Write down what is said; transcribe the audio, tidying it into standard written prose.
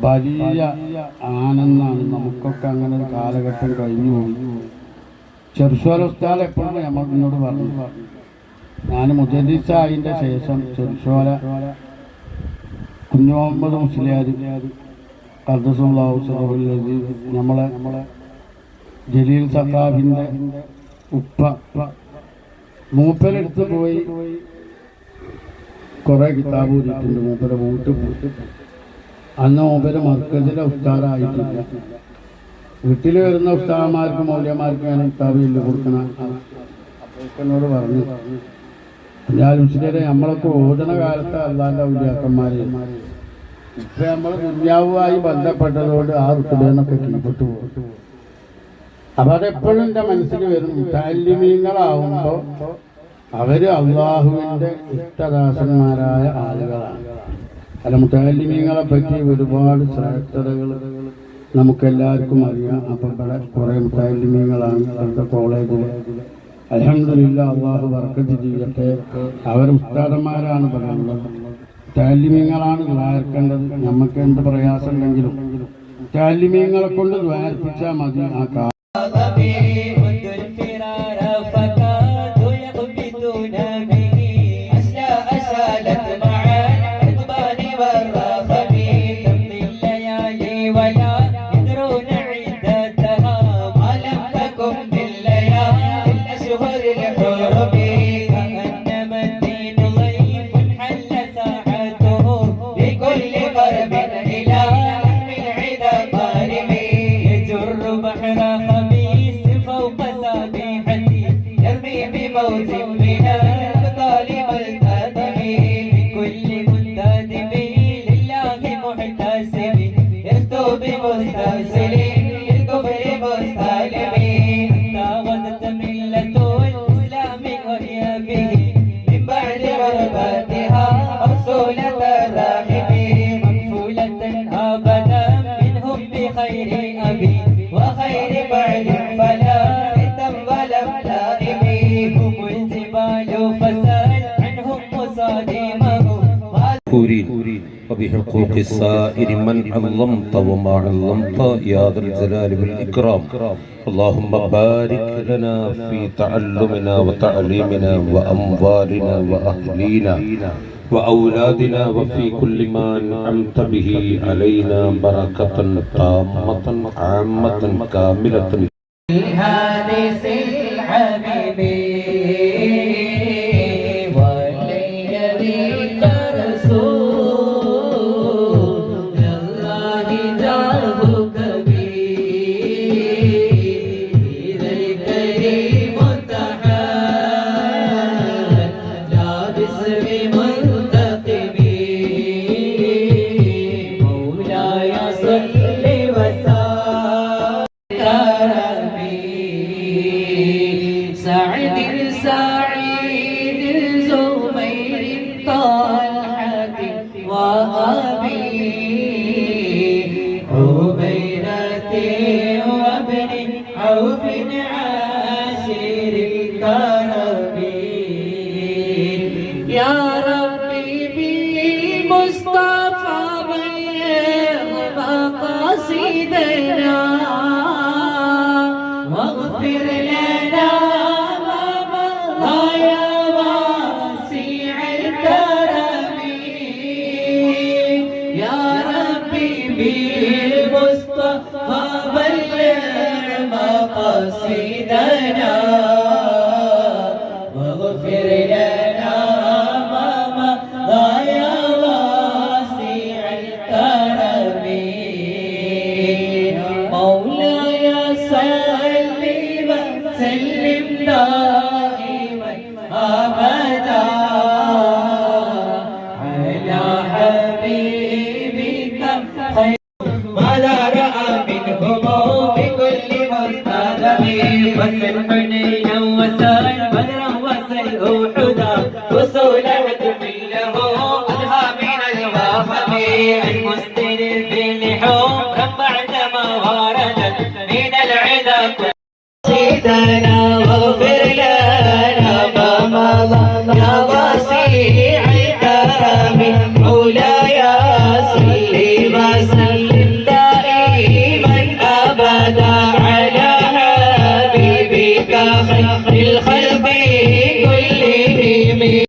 വലിയ ആനന്ദമാണ്. നമുക്കൊക്കെ അങ്ങനെ ഒരു കാലഘട്ടം കഴിഞ്ഞു പോയി. ചെറുശോല ഉസ്താദ് എപ്പോഴും എന്നോട് പറഞ്ഞു, ഞാൻ മുദരിസ് ആയതിൻ്റെ ശേഷം ചെറുശോല കുഞ്ഞുമുഹമ്മദ് മുസ്ലിയാർ നമ്മളെ ജലീൽ സഖാഫിൻ്റെ ഉപ്പ മൂപ്പരെടുത്ത് പോയി കുറേ കിതാബ് ഊരിയിട്ടുണ്ട്. മൂപ്പരെ വീട്ടിൽ പോയിട്ട് അന്ന് മൂപ്പര് മർക്കസിലെ ഉസ്താദായിട്ടില്ല. വീട്ടിൽ വരുന്ന ഉസ്താദന്മാർക്ക് മൗല്യന്മാർക്ക് ഞാൻ കിതാബ് ഇല്ല കൊടുക്കണം. എന്നോട് പറഞ്ഞു, ഞാൻ മുസ്ലിരെ നമ്മളൊക്കെ ഓതണ കാലത്ത് അല്ലാൻ്റെ ഔലിയാക്കന്മാരെ ഇപ്പൊ നമ്മൾ ദുന്യാവുമായി ബന്ധപ്പെട്ടതുകൊണ്ട് ആ ഋതുബേന്നൊക്കെ കീഴ്പ്പെട്ടു പോകും. അപ്പൊ അതെപ്പോഴും എൻ്റെ മനസ്സിൽ വരും. മുതല്ലിമീങ്ങളാവുമ്പോൾ അവര് അള്ളാഹുവിൻ്റെ ഇഷ്ടദാസന്മാരായ ആളുകളാണ്. അല്ല, മുതല്ലിമീങ്ങളെ പറ്റി ഒരുപാട് ശ്രേഷ്ഠതകൾ നമുക്കെല്ലാവർക്കും അറിയാം. അപ്പം ഇവിടെ കുറേ മുതല്ലിമീങ്ങളാണ് ഇവിടുത്തെ കോളേജിൽ. അൽഹംദുലില്ലാഹ്, അള്ളാഹു ബർക്കത്ത് ചെയ്യട്ടെ. അവർ ഉസ്താദന്മാരാണ് പറയുന്നത്. മുതല്ലിമീങ്ങളാണ് ദ്വാരക്കേണ്ടത്. നമുക്ക് എന്ത് പ്രയാസം ഉണ്ടെങ്കിലും മുതല്ലിമീങ്ങളെ കൊണ്ട് ദ്വാരിപ്പിച്ചാൽ മതി. ആ وبحقوق السائر من علمت وما علمت يا ذا الجلال والإكرام. اللهم بارك لنا في تعلمنا وتعليمنا وأموالنا وأهلينا وأولادنا وفي كل ما أنعمت به علينا بركة تامة عامة كاملة. وسل أحد له أدهى من الوالد ചേതന